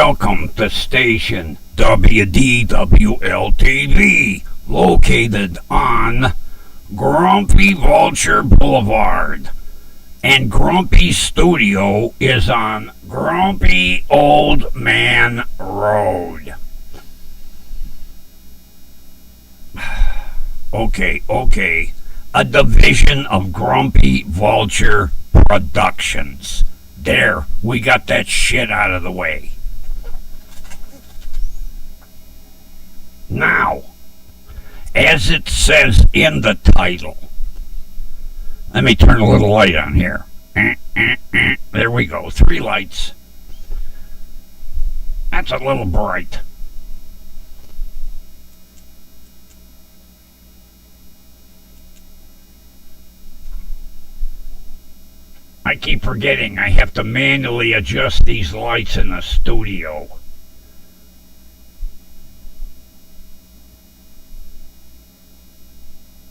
Welcome to station WDWL-TV, located on Grumpy Vulture Boulevard. And Grumpy Studio is on Grumpy Old Man Road. Okay. A division of Grumpy Vulture Productions. There, we got that shit out of the way. Now, as it says in the title, let me turn a little light on here. There we go, 3 lights. That's a little bright. I keep forgetting I have to manually adjust these lights in the studio.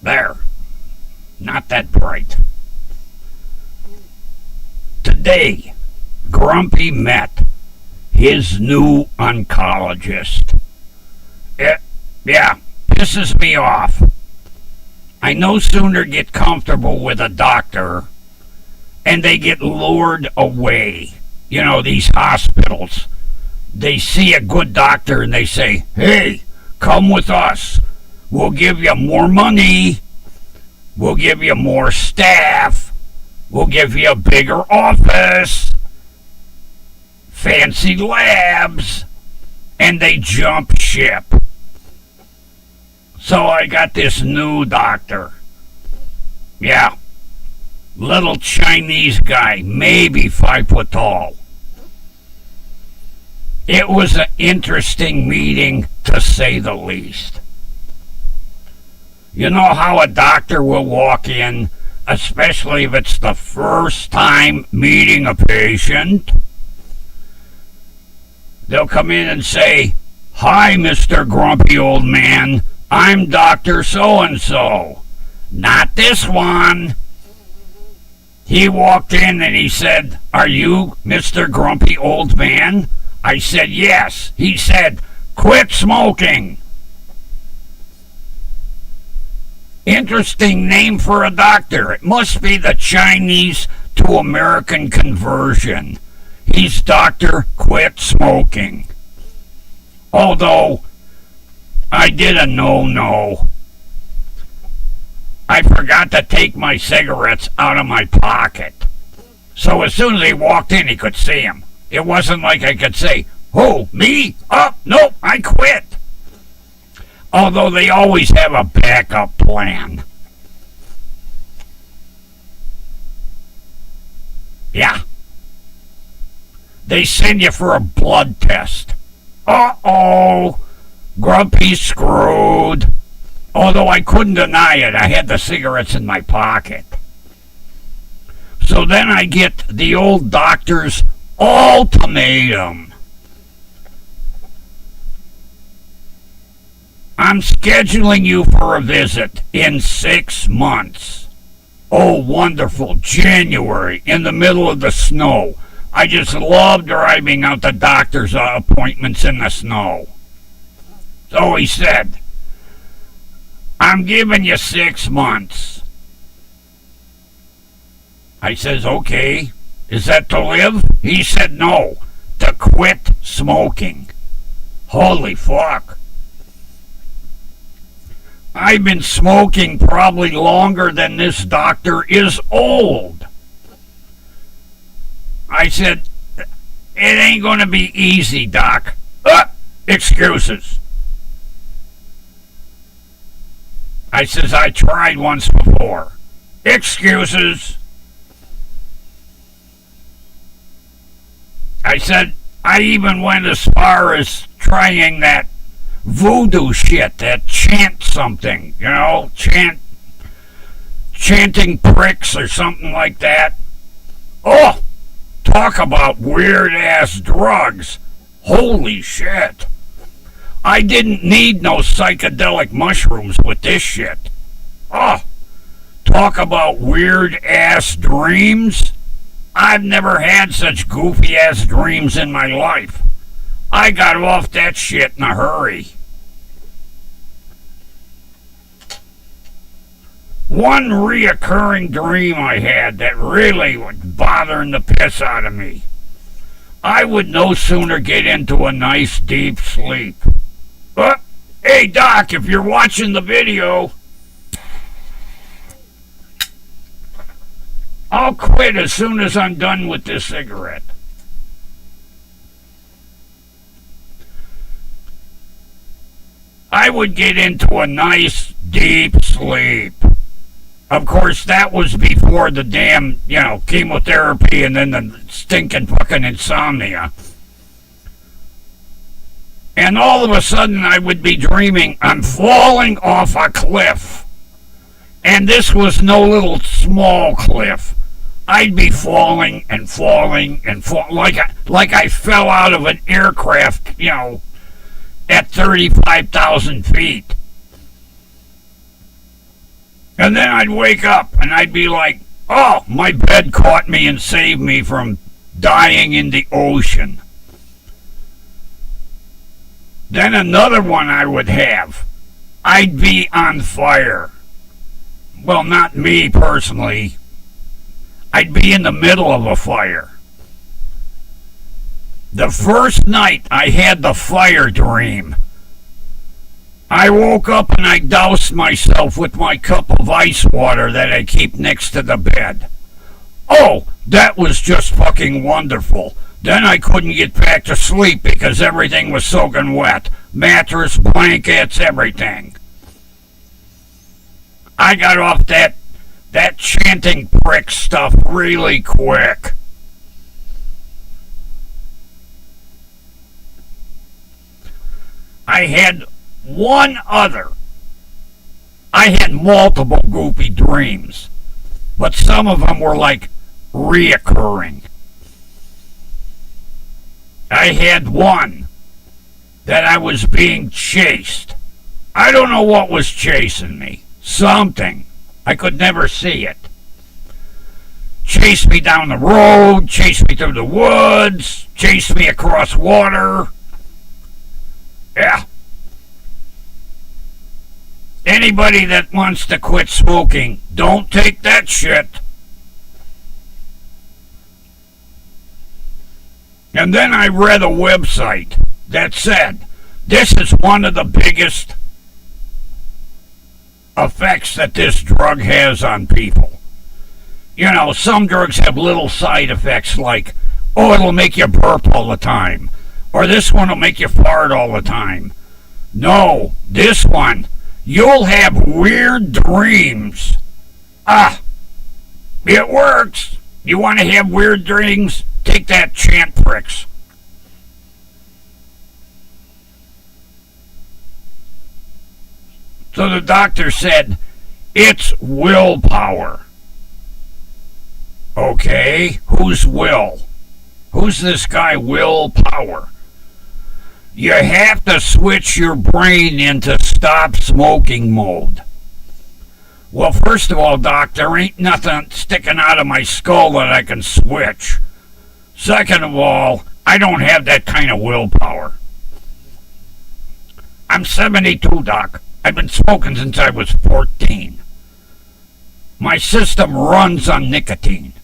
There. Not that bright. Today, Grumpy met his new oncologist. Yeah, pisses me off. I no sooner get comfortable with a doctor and they get lured away. You know, these hospitals. They see a good doctor and they say, hey, come with us. We'll give you more money. We'll give you more staff. We'll give you a bigger office. Fancy labs. And they jump ship. So I got this new doctor. Yeah. Little Chinese guy, maybe 5 foot tall. It was an interesting meeting, to say the least. You know how a doctor will walk in, especially if it's the first time meeting a patient? They'll come in and say, hi, Mr. Grumpy Old Man, I'm Dr. So-and-so. Not this one. He walked in and he said, are you Mr. Grumpy Old Man? I said, yes. He said, quit smoking. Interesting name for a doctor. It must be the Chinese to American conversion. He's Dr. Quit Smoking. Although, I did a no-no. I forgot to take my cigarettes out of my pocket. So as soon as he walked in, he could see him. It wasn't like I could say, who, me? Oh, nope, I quit. Although they always have a backup plan. Yeah. They send you for a blood test. Uh-oh. Grumpy's screwed. Although I couldn't deny it, I had the cigarettes in my pocket. So then I get the old doctor's ultimatum. I'm scheduling you for a visit in 6 months. Oh, wonderful. January, in the middle of the snow. I just love driving out to doctor's appointments in the snow. So he said, I'm giving you 6 months. I says, okay. Is that to live? He said, no. To quit smoking. Holy fuck. I've been smoking probably longer than this doctor is old. I said, it ain't going to be easy, Doc. Excuses. I says, I tried once before. Excuses. I said, I even went as far as trying that voodoo shit, that chant something, you know, chanting pricks or something like that. Oh, talk about weird-ass drugs. Holy shit. I didn't need no psychedelic mushrooms with this shit. Oh, talk about weird-ass dreams. I've never had such goofy-ass dreams in my life. I got off that shit in a hurry. One reoccurring dream I had that really was bothering the piss out of me. I would no sooner get into a nice deep sleep. Hey Doc, if you're watching the video, I'll quit as soon as I'm done with this cigarette. I would get into a nice deep sleep. Of course, that was before the damn, chemotherapy and then the stinking fucking insomnia. And all of a sudden, I would be dreaming I'm falling off a cliff. And this was no little small cliff. I'd be falling and falling and falling like I fell out of an aircraft, at 35,000 feet. And then I'd wake up and I'd be like, oh, my bed caught me and saved me from dying in the ocean. Then another one I would have. I'd be on fire. Well, not me personally. I'd be in the middle of a fire. The first night I had the fire dream, I woke up and I doused myself with my cup of ice water that I keep next to the bed. Oh, that was just fucking wonderful. Then I couldn't get back to sleep because everything was soaking wet. Mattress, blankets, everything. I got off that chanting prick stuff really quick. I had multiple goopy dreams, but some of them were like reoccurring. I had one that I was being chased. I don't know what was chasing me. Something. I could never see it. Chased me down the road, chased me through the woods, chased me across water. Yeah. Anybody that wants to quit smoking, don't take that shit. And then I read a website that said, this is one of the biggest effects that this drug has on people. Some drugs have little side effects like, oh, it'll make you burp all the time. Or this one will make you fart all the time. No, this one, you'll have weird dreams. It works. You want to have weird dreams? Take that chant pricks. So the doctor said, it's willpower. Okay, who's Will? Who's this guy Willpower? You have to switch your brain into stop smoking mode. Well, first of all, Doc, there ain't nothing sticking out of my skull that I can switch. Second of all, I don't have that kind of willpower. I'm 72, Doc. I've been smoking since I was 14. My system runs on nicotine.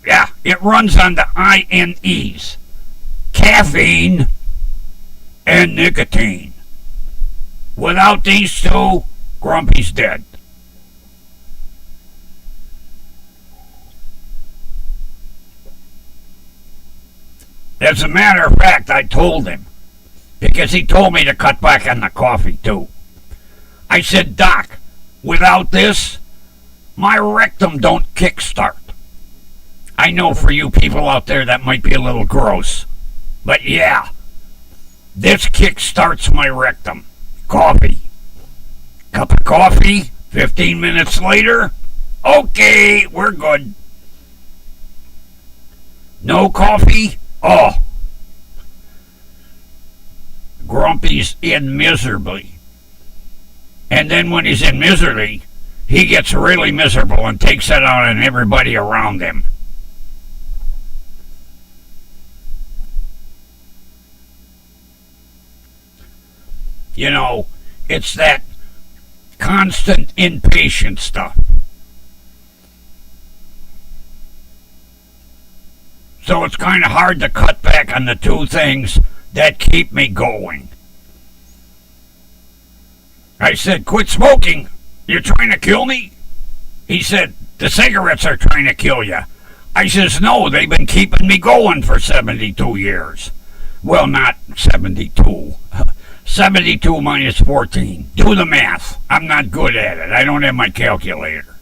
Yeah, it runs on the INEs. Caffeine and nicotine. Without these two, Grumpy's dead. As a matter of fact, I told him, because he told me to cut back on the coffee too. I said, Doc, without this, my rectum don't kickstart. I know for you people out there that might be a little gross. But yeah, this kickstarts my rectum. Coffee. Cup of coffee, 15 minutes later, okay, we're good. No coffee? Oh. Grumpy's in miserably. And then when he's in misery, he gets really miserable and takes it out on everybody around him. You know, it's that constant impatient stuff. So it's kind of hard to cut back on the two things that keep me going. I said, quit smoking. You're trying to kill me? He said, the cigarettes are trying to kill you. I says, no, they've been keeping me going for 72 years. Well, not 72. 72 minus 14. Do the math. I'm not good at it. I don't have my calculator.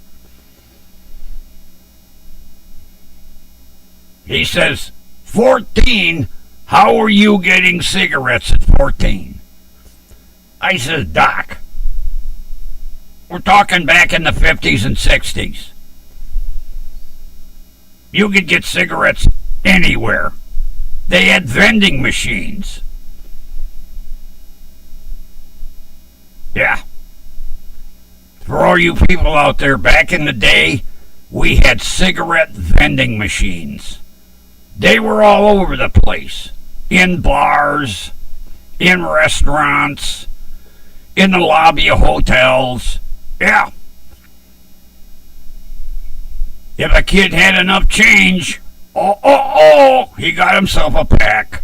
He says, 14? How are you getting cigarettes at 14? I says, Doc, we're talking back in the 50s and 60s. You could get cigarettes anywhere. They had vending machines. Yeah. For all you people out there, back in the day, we had cigarette vending machines. They were all over the place. In bars, in restaurants, in the lobby of hotels. Yeah. If a kid had enough change, he got himself a pack.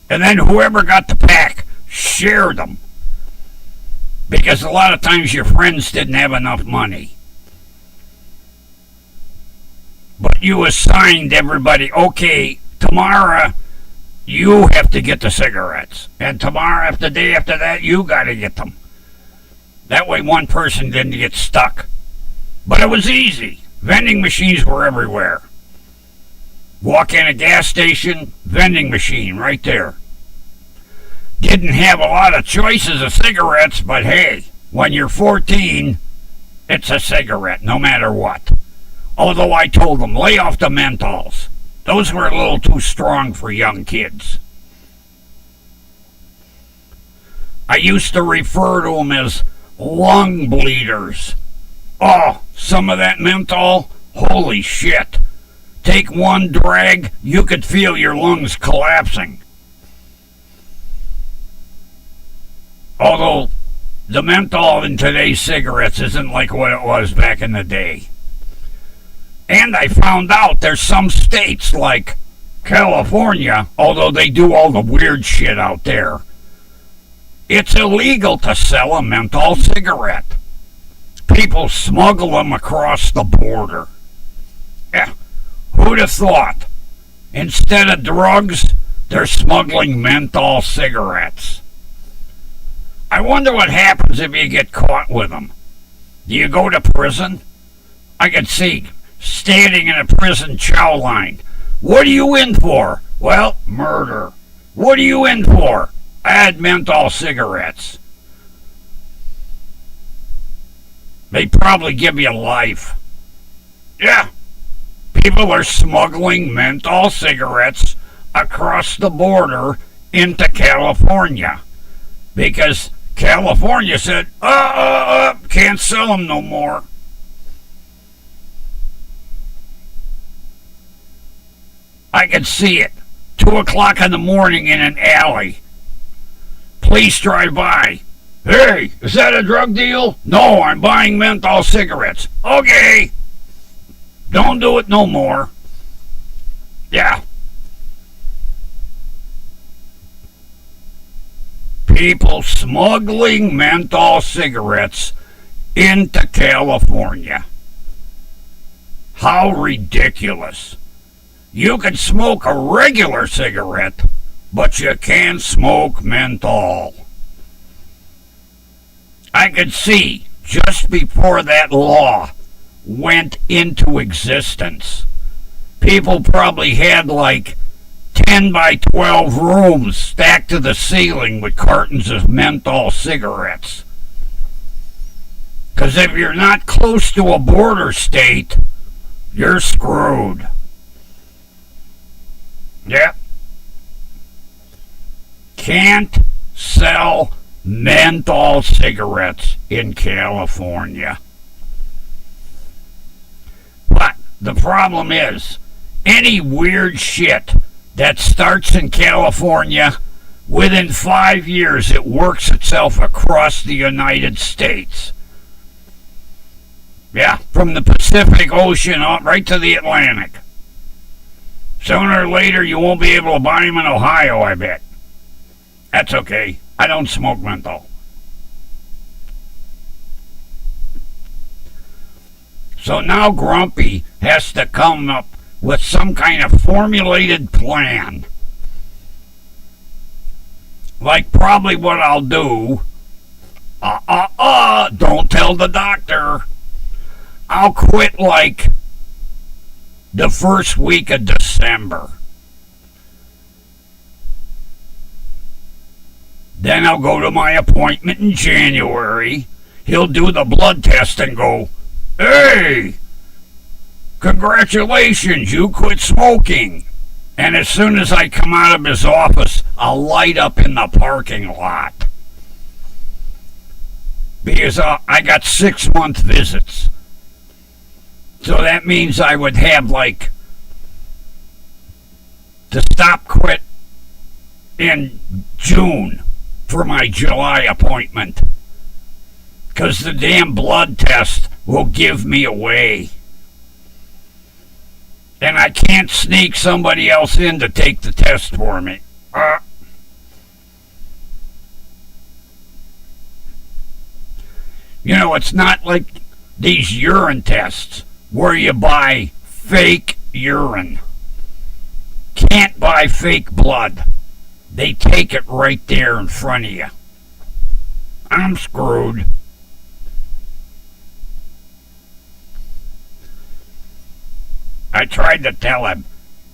And then whoever got the pack shared them. Because a lot of times your friends didn't have enough money. But you assigned everybody, okay, tomorrow you have to get the cigarettes. And tomorrow, after the day after that, you got to get them. That way one person didn't get stuck. But it was easy. Vending machines were everywhere. Walk in a gas station, vending machine right there. Didn't have a lot of choices of cigarettes, but hey, when you're 14, it's a cigarette, no matter what. Although I told them, lay off the menthols. Those were a little too strong for young kids. I used to refer to them as lung bleeders. Oh, some of that menthol, holy shit. Take one drag, you could feel your lungs collapsing. Although the menthol in today's cigarettes isn't like what it was back in the day. And I found out there's some states like California, although they do all the weird shit out there, it's illegal to sell a menthol cigarette. People smuggle them across the border. Yeah, who'd have thought? Instead of drugs, they're smuggling menthol cigarettes. I wonder what happens if you get caught with them. Do you go to prison? I could see standing in a prison chow line. What are you in for? Well, murder. What are you in for? I had menthol cigarettes. They'd probably give you life. Yeah. People are smuggling menthol cigarettes across the border into California. Because California said, can't sell them no more. I could see it. 2 o'clock in the morning in an alley. Police drive by. Hey, is that a drug deal? No, I'm buying menthol cigarettes. Okay. Don't do it no more. Yeah. People smuggling menthol cigarettes into California. How ridiculous. You can smoke a regular cigarette, but you can't smoke menthol. I could see just before that law went into existence, people probably had like 10 by 12 rooms stacked to the ceiling with cartons of menthol cigarettes. Because if you're not close to a border state, you're screwed. Yep. Can't sell menthol cigarettes in California. But the problem is, any weird shit that starts in California Within 5 years, it works itself across the United States. Yeah, from the Pacific Ocean right to the Atlantic. Sooner or later, you won't be able to buy them in Ohio, I bet. That's okay. I don't smoke menthol. So now Grumpy has to come up with some kind of formulated plan. Like probably what I'll do. Don't tell the doctor. I'll quit like the first week of December. Then I'll go to my appointment in January. He'll do the blood test and go, "Hey, congratulations, you quit smoking." And as soon as I come out of his office, I'll light up in the parking lot. Because I got 6-month visits. So that means I would have to stop quit in June for my July appointment. Because the damn blood test will give me away. And I can't sneak somebody else in to take the test for me. It's not like these urine tests where you buy fake urine. Can't buy fake blood. They take it right there in front of you. I'm screwed. I tried to tell him,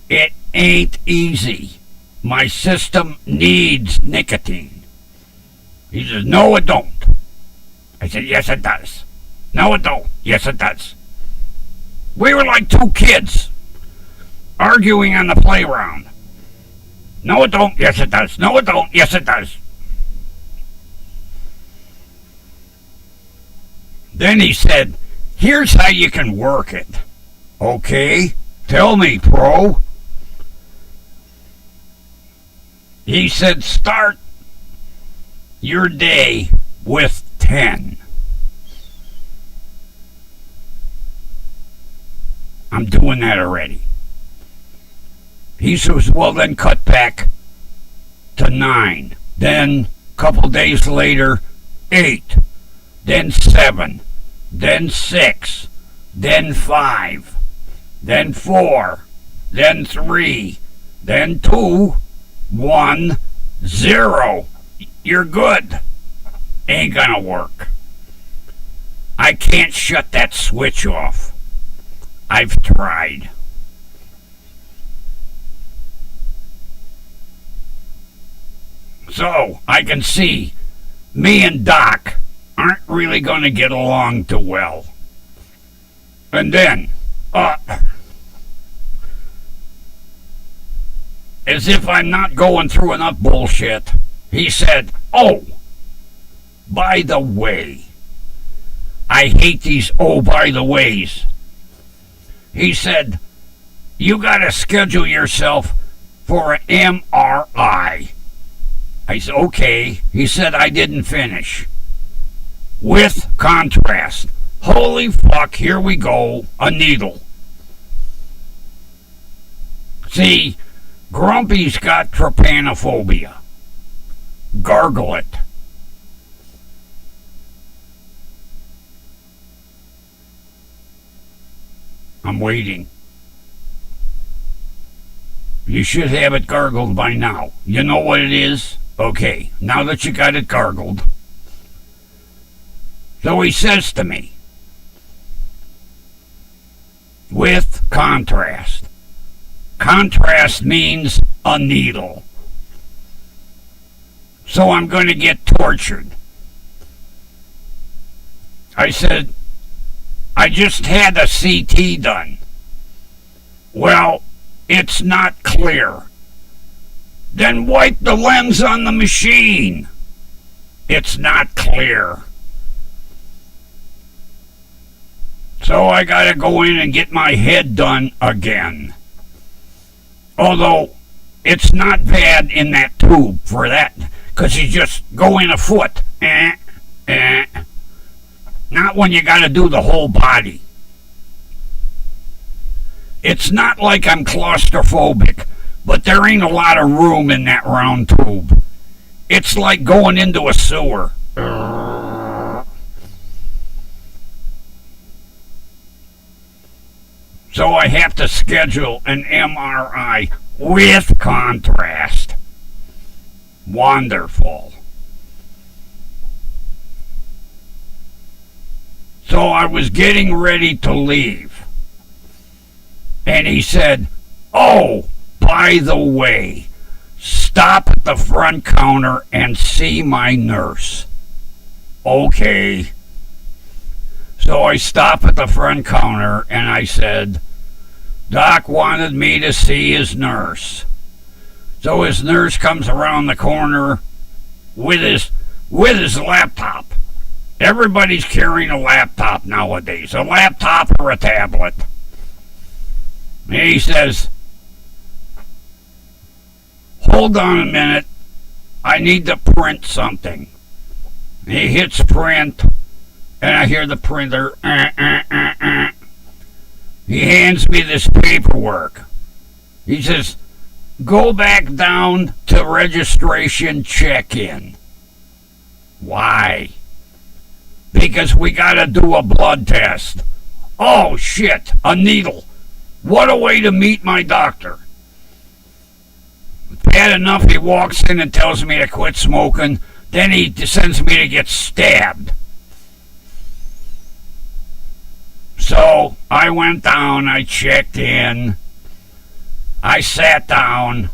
it ain't easy. My system needs nicotine. He says, no, it don't. I said, yes, it does. No, it don't. Yes, it does. We were like two kids arguing on the playground. No, it don't. Yes, it does. No, it don't. Yes, it does. Then he said, here's how you can work it. Okay, tell me, Pro. He said, start your day with 10. I'm doing that already. He says, well, then cut back to 9. Then, a couple days later, 8. Then 7. Then 6. Then 5. Then 4. Then 3. Then 2. 1. 0. You're good. Ain't gonna work. I can't shut that switch off. I've tried. So, I can see me and Doc aren't really going to get along too well. And then, as if I'm not going through enough bullshit, he said, oh, by the way, I hate these by the ways. He said, you got to schedule yourself for an MRI. I said, okay. He said, I didn't finish. With contrast. Holy fuck, here we go. A needle. See, Grumpy's got trypanophobia. Gargle it. I'm waiting. You should have it gargled by now. You know what it is? Okay, now that you got it gargled. So he says to me, with contrast. Contrast means a needle. So I'm going to get tortured. I said, I just had a CT done. Well, it's not clear. Then wipe the lens on the machine. It's not clear. So I gotta go in and get my head done again. Although, It's not bad in that tube for that, because you just go in a foot. Not when you got to do the whole body. It's not like I'm claustrophobic, but there ain't a lot of room in that round tube. It's like going into a sewer. So I have to schedule an MRI with contrast. Wonderful. So I was getting ready to leave. And he said, "Oh, by the way, stop at the front counter and see my nurse." Okay. So I stop at the front counter and I said, "Doc wanted me to see his nurse." So his nurse comes around the corner with his laptop. Everybody's carrying a laptop nowadays, a laptop or a tablet. And he says, "Hold on a minute, I need to print something." And he hits print, and I hear the printer. He hands me this paperwork. He says, "Go back down to registration check-in." Why? Because we gotta do a blood test. Oh shit, a needle. What a way to meet my doctor. Bad enough he walks in and tells me to quit smoking, then he sends me to get stabbed. So I went down, I checked in, I sat down,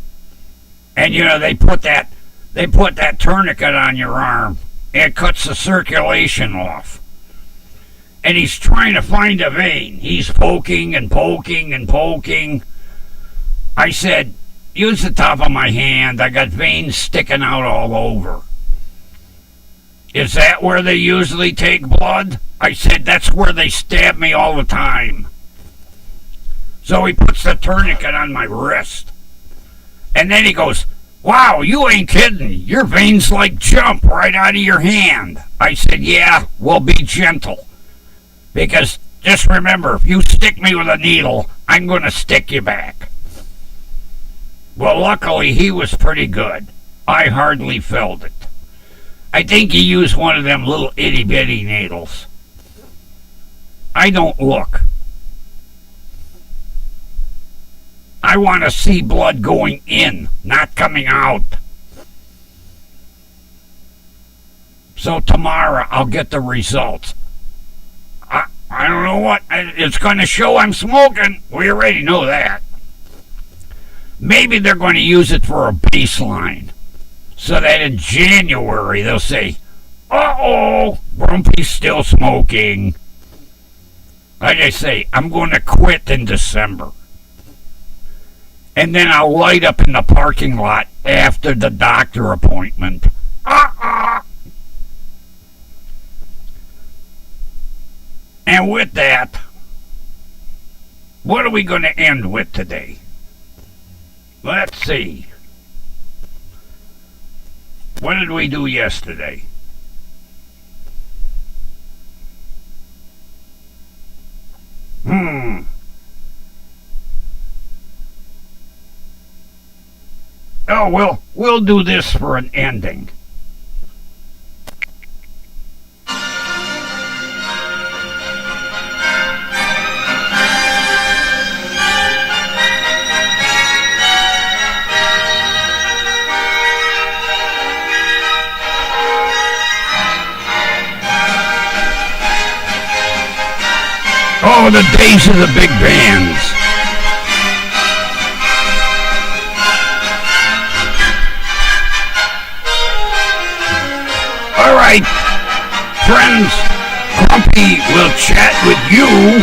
and you know they put that tourniquet on your arm. It cuts the circulation off. And he's trying to find a vein. He's poking and poking and poking. I said, "Use the top of my hand. I got veins sticking out all over." "Is that where they usually take blood?" I said, "That's where they stab me all the time." So he puts the tourniquet on my wrist. And then he goes, "Wow, you ain't kidding. Your veins like jump right out of your hand." I said, "Yeah, we'll be gentle. Because just remember, if you stick me with a needle, I'm going to stick you back." Well, luckily, he was pretty good. I hardly felt it. I think he used one of them little itty-bitty needles. I don't look. I want to see blood going in, not coming out. So tomorrow I'll get the results. I don't know what. It's going to show I'm smoking. We already know that. Maybe they're going to use it for a baseline. So that in January they'll say, "Uh-oh, Grumpy's still smoking." Like I say, I'm going to quit in December. And then I'll light up in the parking lot after the doctor appointment. And with that, what are we going to end with today? Let's see. What did we do yesterday? Oh, we'll do this for an ending. Oh, the days of the big bands. All right, friends, Grumpy will chat with you